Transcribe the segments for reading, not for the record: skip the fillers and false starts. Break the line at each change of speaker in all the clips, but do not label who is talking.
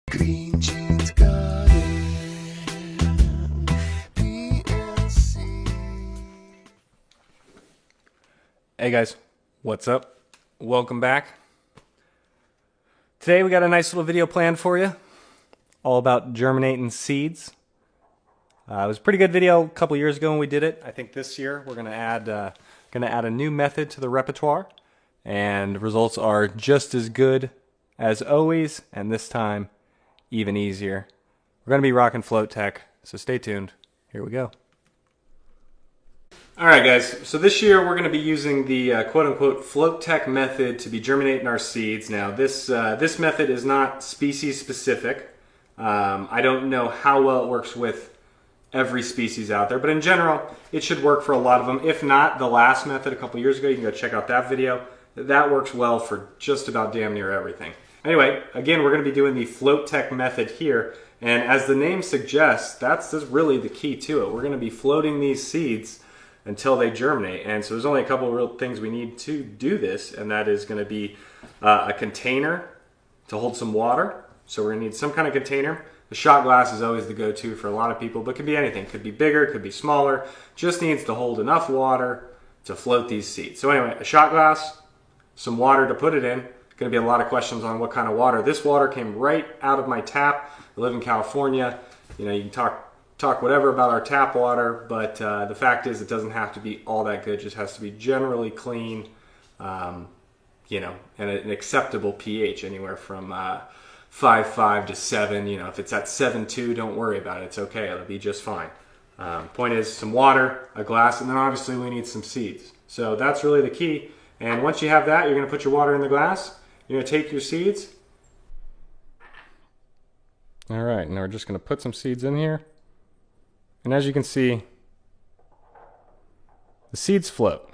Green Jeans Garden, PNC.
Hey guys, what's up? Welcome back. Today we got a nice little video planned for you, all about germinating seeds. It was a pretty good video a couple years ago when we did it. I think this year we're gonna add a new method to the repertoire, and results are just as good as always, and this time even easier. We're gonna be rocking float tech, so stay tuned. Here we go. All right, guys. So this year we're going to be using the quote-unquote float tech method to be germinating our seeds. Now, this method is not species specific. I don't know how well it works with every species out there, but in general, it should work for a lot of them. If not, the last method a couple years ago, you can go check out that video. That works well for just about damn near everything. Anyway, again, we're going to be doing the float tech method here, and as the name suggests, that's really the key to it. We're going to be floating these seeds until they germinate. And so there's only a couple of real things we need to do this, and that is going to be a container to hold some water. So we're going to need some kind of container. The shot glass is always the go-to for a lot of people, but it could be anything. It could be bigger, it could be smaller. Just needs to hold enough water to float these seeds. So anyway, a shot glass, some water to put it in. Going to be a lot of questions on what kind of water. This water came right out of my tap. I live in California. You know, you can talk whatever about our tap water, but the fact is it doesn't have to be all that good. It just has to be generally clean, you know, and an acceptable pH, anywhere from 5.5 to 7. You know, if it's at 7.2, don't worry about it. It's okay. It'll be just fine. Point is some water, a glass, and then obviously we need some seeds. So that's really the key. And once you have that, you're going to put your water in the glass. You're going to take your seeds. All right, now we're just going to put some seeds in here. And as you can see, the seeds float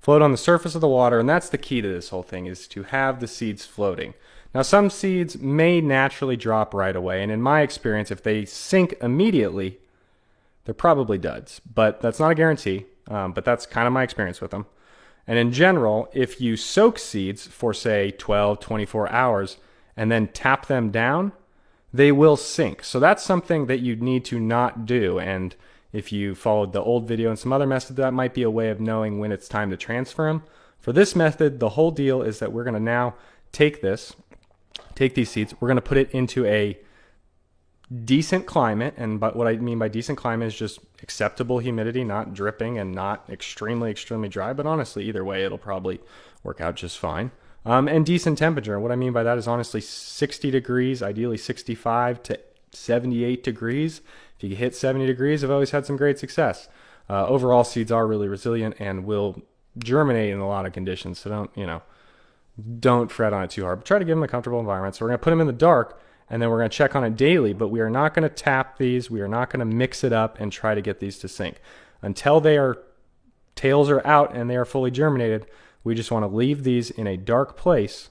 on the surface of the water, and that's the key to this whole thing, is to have the seeds floating. Now, some seeds may naturally drop right away, and in my experience, if they sink immediately, they're probably duds. But that's not a guarantee, but that's kind of my experience with them. And in general, if you soak seeds for, say, 12, 24 hours and then tap them down, they will sink. So that's something that you need to not do. And if you followed the old video and some other method, that might be a way of knowing when it's time to transfer them. For this method, the whole deal is that we're going to now take these seeds, we're going to put it into a decent climate. And but what I mean by decent climate is just acceptable humidity, not dripping and not extremely dry. But honestly, either way, it'll probably work out just fine. And decent temperature. What I mean by that is honestly 60 degrees, ideally 65 to 78 degrees. If you hit 70 degrees, I've always had some great success. Overall, seeds are really resilient and will germinate in a lot of conditions. So don't fret on it too hard. But try to give them a comfortable environment. So we're going to put them in the dark, and then we're going to check on it daily. But we are not going to tap these. We are not going to mix it up and try to get these to sink. Until tails are out and they are fully germinated, we just want to leave these in a dark place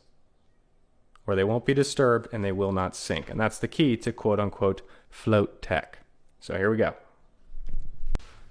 where they won't be disturbed and they will not sink. And that's the key to quote-unquote float tech. So here we go.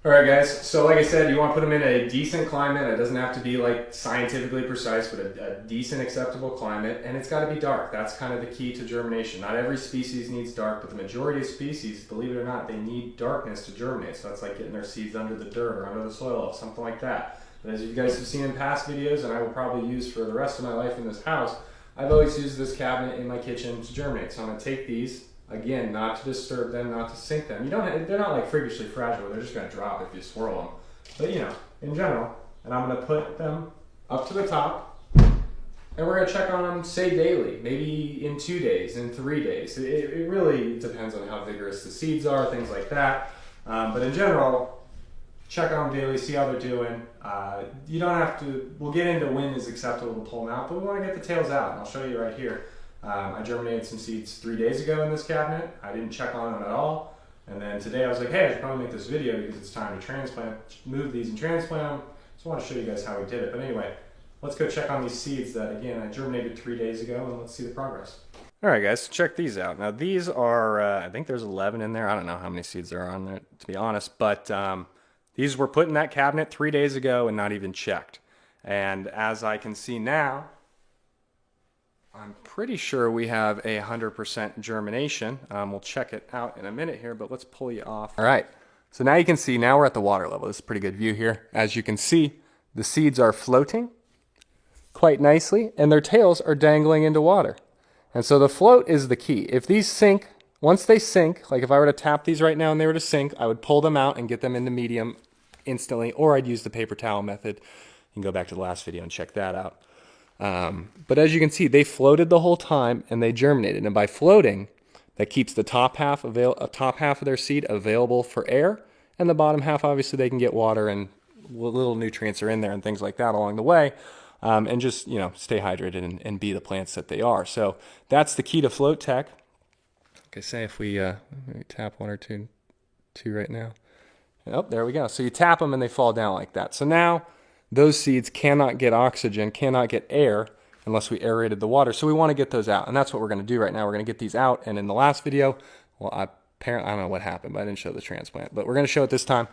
All right, guys. So like I said, you want to put them in a decent climate. It doesn't have to be like scientifically precise, but a decent, acceptable climate. And it's got to be dark. That's kind of the key to germination. Not every species needs dark, but the majority of species, believe it or not, they need darkness to germinate. So that's like getting their seeds under the dirt or under the soil, something like that. But as you guys have seen in past videos, and I will probably use for the rest of my life in this house, I've always used this cabinet in my kitchen to germinate. So I'm going to take these, again, not to disturb them, not to sink them. They're not like freakishly fragile. They're just going to drop if you swirl them. But you know, in general, and I'm going to put them up to the top, and we're going to check on them, say daily, maybe in 2 days, in 3 days. It really depends on how vigorous the seeds are, things like that. But in general, check on them daily, see how they're doing. You don't have to, we'll get into when is acceptable to pull them out, but we want to get the tails out, and I'll show you right here. I germinated some seeds 3 days ago in this cabinet. I didn't check on them at all. And then today I was like, hey, I should probably make this video because it's time to transplant, move these and transplant them. So I want to show you guys how we did it. But anyway, let's go check on these seeds that, again, I germinated 3 days ago, and let's see the progress. All right, guys, check these out. Now, these are, I think there's 11 in there. I don't know how many seeds there are on there, to be honest. But these were put in that cabinet 3 days ago and not even checked. And as I can see now, I'm pretty sure we have a 100% germination. We'll check it out in a minute here, but let's pull you off. All right, so now you can see, now we're at the water level. This is a pretty good view here. As you can see, the seeds are floating quite nicely, and their tails are dangling into water. And so the float is the key. If these sink, once they sink, like if I were to tap these right now and they were to sink, I would pull them out and get them into medium instantly, or I'd use the paper towel method. You can go back to the last video and check that out. But as you can see, they floated the whole time and they germinated. And by floating, that keeps the top half of their seed available for air, and the bottom half, obviously, they can get water and little nutrients are in there and things like that along the way, and just stay hydrated and be the plants that they are. So that's the key to float tech. Like I say, if we tap one or two right now. Oh, there we go. So you tap them and they fall down like that. So now those seeds cannot get oxygen, cannot get air unless we aerated the water. So we want to get those out, and that's what we're going to do right now. We're going to get these out, and in the last video, well, I don't know what happened, but I didn't show the transplant. But we're going to show it this time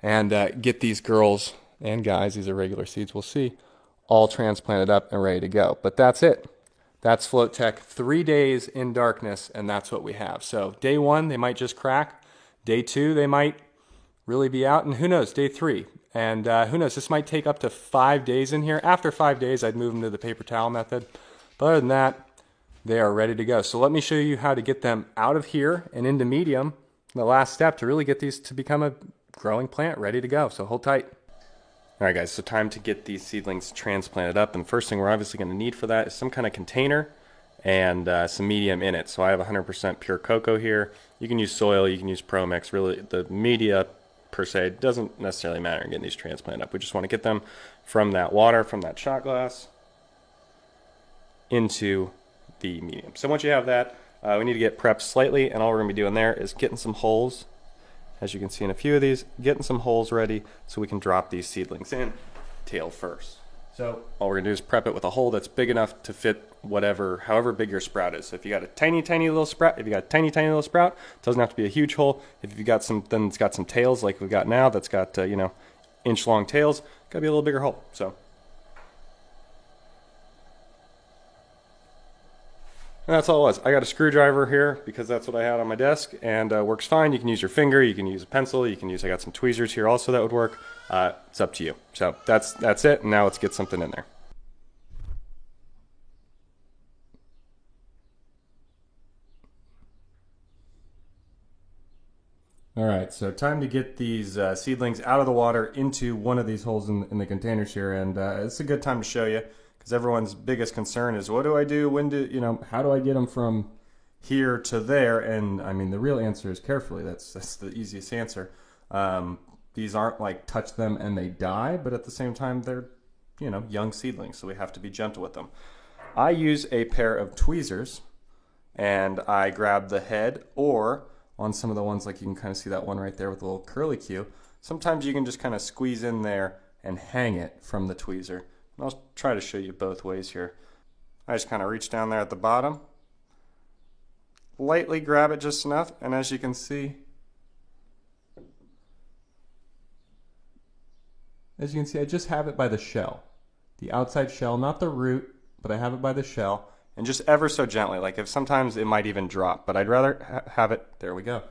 and get these girls and guys, these are regular seeds, we'll see, all transplanted up and ready to go. But that's it. That's Float Tech, 3 days in darkness, and that's what we have. So day 1, they might just crack. Day 2, they might really be out, and who knows, day 3. And who knows, this might take up to 5 days in here. After 5 days, I'd move them to the paper towel method. But other than that, they are ready to go. So let me show you how to get them out of here and into medium, the last step to really get these to become a growing plant ready to go. So hold tight. All right, guys, so time to get these seedlings transplanted up. And the first thing we're obviously going to need for that is some kind of container and some medium in it. So I have 100% pure cocoa here. You can use soil, you can use Pro-Mix. Really, the media per se doesn't necessarily matter in getting these transplanted up. We just want to get them from that water, from that shot glass, into the medium. So once you have that, we need to get prepped slightly, and all we're going to be doing there is getting some holes. As you can see in a few of these, getting some holes ready so we can drop these seedlings in tail first. So all we're gonna do is prep it with a hole that's big enough to fit however big your sprout is. So if you got a tiny little sprout, it doesn't have to be a huge hole. If you got something that's got some tails like we've got now, that's got inch long tails, gotta be a little bigger hole. So. And that's all it was. I got a screwdriver here because that's what I had on my desk, and works fine. You can use your finger, you can use a pencil, I got some tweezers here also that would work. It's up to you. So that's it, and now let's get something in there. All right, so time to get these seedlings out of the water into one of these holes in the containers here, and it's a good time to show you. Because everyone's biggest concern is, what do I do? How do I get them from here to there? And I mean, the real answer is carefully. That's the easiest answer. These aren't like touch them and they die, but at the same time, they're young seedlings, so we have to be gentle with them. I use a pair of tweezers, and I grab the head, or on some of the ones, like you can kind of see that one right there with a little curly Q. Sometimes you can just kind of squeeze in there and hang it from the tweezer. I'll try to show you both ways here. I just kind of reach down there at the bottom, lightly grab it just enough, and as you can see, I just have it by the shell. The outside shell, not the root, but I have it by the shell, and just ever so gently, like if sometimes it might even drop, but I'd rather have it, there we go.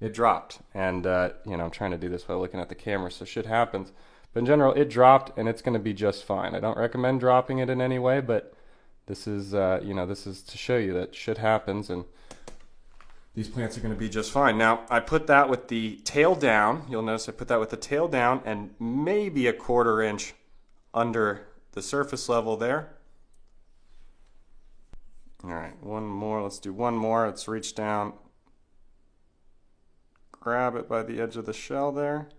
It dropped, and I'm trying to do this while looking at the camera, so shit happens. But in general, it dropped, and it's going to be just fine. I don't recommend dropping it in any way, but this is, this is to show you that shit happens, and these plants are going to be just fine. Now, I put that with the tail down. You'll notice I put that with the tail down and maybe a 1/4 inch under the surface level there. All right, one more. Let's do one more. Let's reach down, grab it by the edge of the shell there.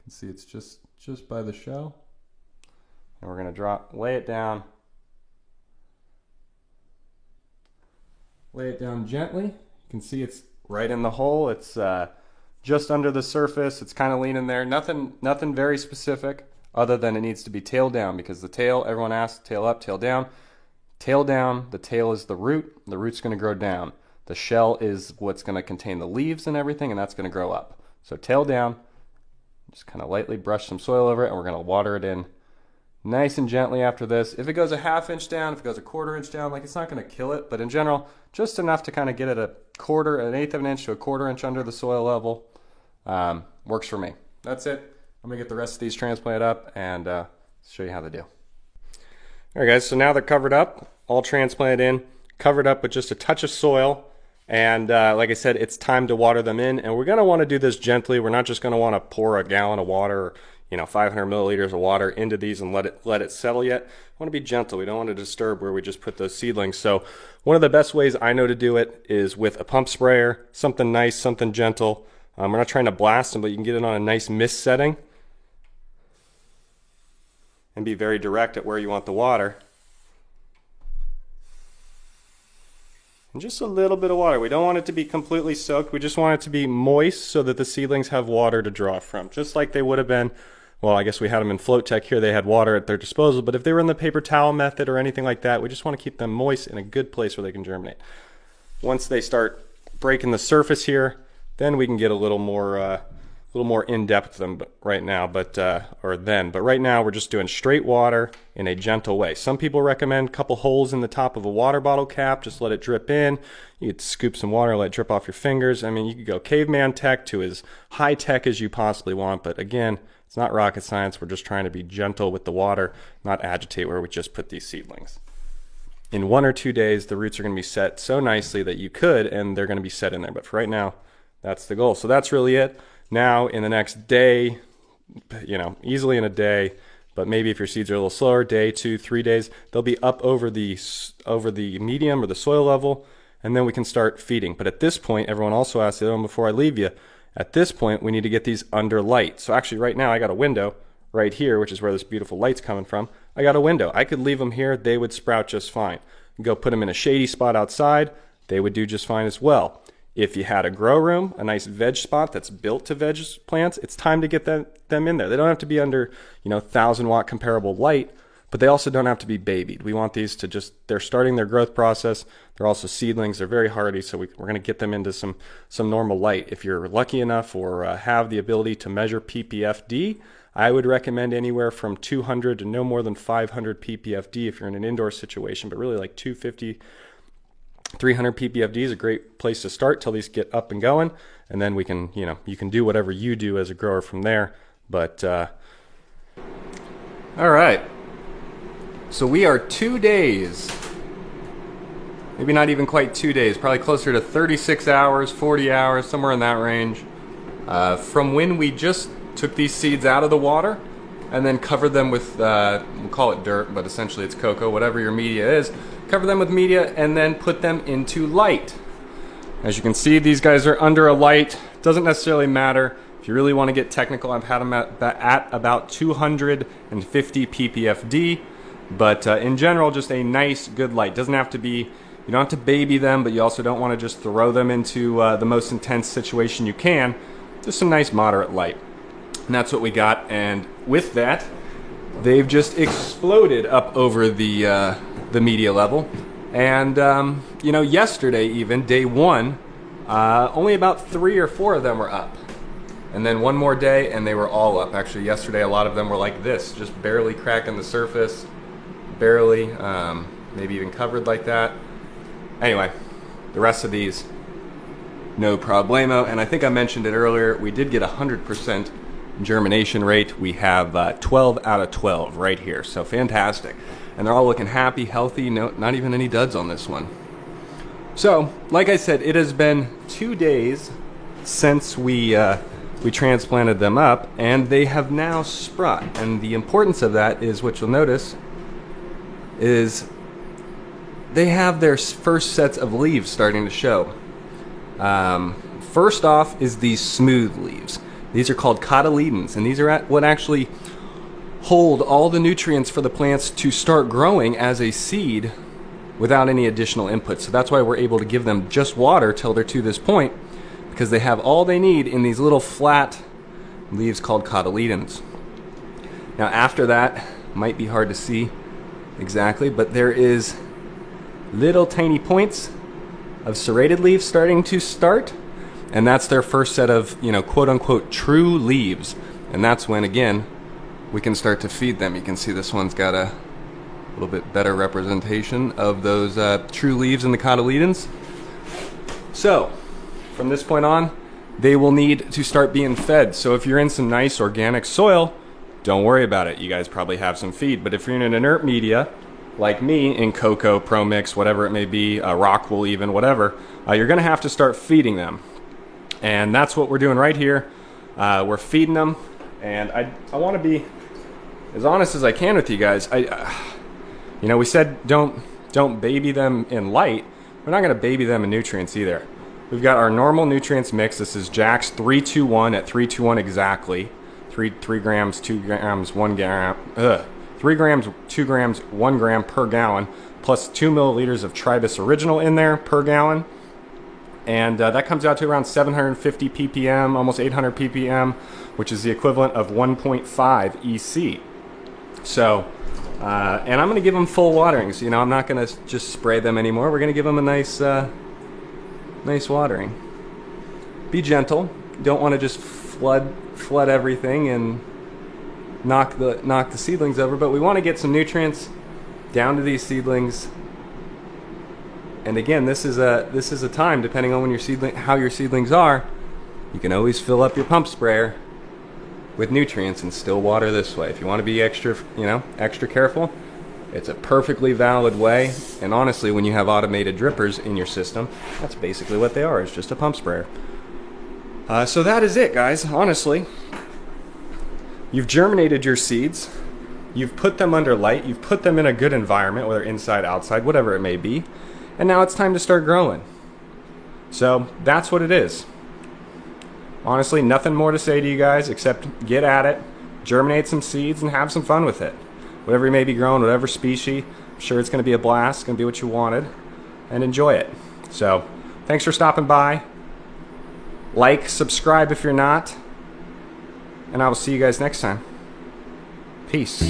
See, it's just by the shell, and we're gonna lay it down gently. You can see it's right in the hole. It's just under the surface. It's kind of leaning there. Nothing very specific, other than it needs to be tail down, because the tail, everyone asks, tail up, tail down. Tail down, the tail is the root. The root's gonna grow down. The shell is what's gonna contain the leaves and everything, and that's gonna grow up. So tail down. Just kind of lightly brush some soil over it, and we're going to water it in nice and gently after this. If it goes a half inch down, if it goes a quarter inch down, like it's not going to kill it, but in general, just enough to kind of get it an eighth of an inch to a quarter inch under the soil level. Works for me. That's it. I'm going to get the rest of these transplanted up and show you how they do. All right, guys, so now they're covered up, all transplanted in, covered up with just a touch of soil. And like I said, it's time to water them in. And we're going to want to do this gently. We're not just going to want to pour a gallon of water, or 500 milliliters of water into these and let it settle yet. We want to be gentle. We don't want to disturb where we just put those seedlings. So one of the best ways I know to do it is with a pump sprayer, something nice, something gentle. We're not trying to blast them, but you can get it on a nice mist setting and be very direct at where you want the water. And just a little bit of water. We don't want it to be completely soaked. We just want it to be moist so that the seedlings have water to draw from. Just like they would have been, well, I guess we had them in Float Tech here. They had water at their disposal. But if they were in the paper towel method or anything like that, we just want to keep them moist in a good place where they can germinate. Once they start breaking the surface here, then we can get a little more in-depth with them right now, but right now we're just doing straight water in a gentle way. Some people recommend a couple holes in the top of a water bottle cap, just let it drip in. You could scoop some water, let it drip off your fingers. I mean, you could go caveman tech to as high tech as you possibly want, but again, it's not rocket science. We're just trying to be gentle with the water, not agitate where we just put these seedlings. In 1 or 2 days, the roots are going to be set so nicely that you could, and they're going to be set in there. But for right now, that's the goal. So that's really it. Now, in the next day, easily in a day, but maybe if your seeds are a little slower, day, 2, 3 days, they'll be up over the medium or the soil level, and then we can start feeding. But at this point, everyone also asked the other one before I leave you, at this point, we need to get these under light. So actually right now, I got a window right here, which is where this beautiful light's coming from. I got a window. I could leave them here. They would sprout just fine. Go put them in a shady spot outside. They would do just fine as well. If you had a grow room, a nice veg spot that's built to veg plants, it's time to get them in there. They don't have to be under 1,000-watt comparable light, but they also don't have to be babied. We want these to they're starting their growth process. They're also seedlings. They're very hardy, so we're going to get them into some normal light. If you're lucky enough or have the ability to measure ppfd, I would recommend anywhere from 200 to no more than 500 ppfd if you're in an indoor situation, but really like 250 300 ppfd is a great place to start till these get up and going, and then we can, you can do whatever you do as a grower from there. But all right, so we are 2 days, maybe not even quite 2 days, probably closer to 36 hours, 40 hours, somewhere in that range, from when we just took these seeds out of the water and then covered them with, we'll call it dirt, but essentially it's cocoa, whatever your media is. Cover them with media and then put them into light. As you can see, these guys are under a light. Doesn't necessarily matter. If you really want to get technical, I've had them at about 250 ppfd, but in general, just a nice, good light. Doesn't have to be, you don't have to baby them, but you also don't want to just throw them into the most intense situation you can. Just some nice moderate light. And that's what we got, and with that, they've just exploded up over the media level. And yesterday, even day 1, only about 3 or 4 of them were up, and then one more day and they were all up. Actually, yesterday a lot of them were like this, just barely cracking the surface, barely, maybe even covered like that. Anyway, the rest of these, no problemo. And I think I mentioned it earlier, we did get 100% germination rate. We have 12 out of 12 right here, so fantastic. And they're all looking happy, healthy, no, not even any duds on this one. So, like I said, it has been 2 days since we transplanted them up, and they have now sprung. And the importance of that is, what you'll notice is they have their first sets of leaves starting to show. First off is these smooth leaves. These are called cotyledons, and these are what actually hold all the nutrients for the plants to start growing as a seed without any additional input. So that's why we're able to give them just water till they're to this point, because they have all they need in these little flat leaves called cotyledons. Now after that, might be hard to see exactly, but there is little tiny points of serrated leaves starting to start, and that's their first set of, quote unquote, true leaves. And that's when, again, we can start to feed them. You can see this one's got a little bit better representation of those true leaves and the cotyledons. So, from this point on, they will need to start being fed. So if you're in some nice organic soil, don't worry about it. You guys probably have some feed. But if you're in an inert media, like me, in cocoa, pro mix, whatever it may be, rock wool even, whatever, you're gonna have to start feeding them. And that's what we're doing right here. We're feeding them, and I wanna be as honest as I can with you guys. You know, we said don't baby them in light. We're not gonna baby them in nutrients either. We've got our normal nutrients mix. This is Jack's 3-2-1 at 3-2-1 exactly. 3 grams, 2 grams, 1 gram. 3 grams, 2 grams, 1 gram per gallon, plus 2 milliliters of Tribus Original in there per gallon. And that comes out to around 750 ppm, almost 800 ppm, which is the equivalent of 1.5 EC. So, and I'm going to give them full waterings. You know, I'm not going to just spray them anymore. We're going to give them a nice, nice watering. Be gentle. Don't want to just flood everything and knock the seedlings over, but we want to get some nutrients down to these seedlings. And again, this is a time, depending on when how your seedlings are, you can always fill up your pump sprayer with nutrients and still water this way. If you want to be extra careful, it's a perfectly valid way. And honestly, when you have automated drippers in your system, that's basically what they are. It's just a pump sprayer. So that is it, guys. Honestly, you've germinated your seeds, you've put them under light, you've put them in a good environment, whether inside, outside, whatever it may be, and now it's time to start growing. So that's what it is. Honestly, nothing more to say to you guys except get at it, germinate some seeds, and have some fun with it. Whatever you may be growing, whatever species, I'm sure it's going to be a blast, it's going to be what you wanted, and enjoy it. So thanks for stopping by. Like, subscribe if you're not, and I will see you guys next time. Peace.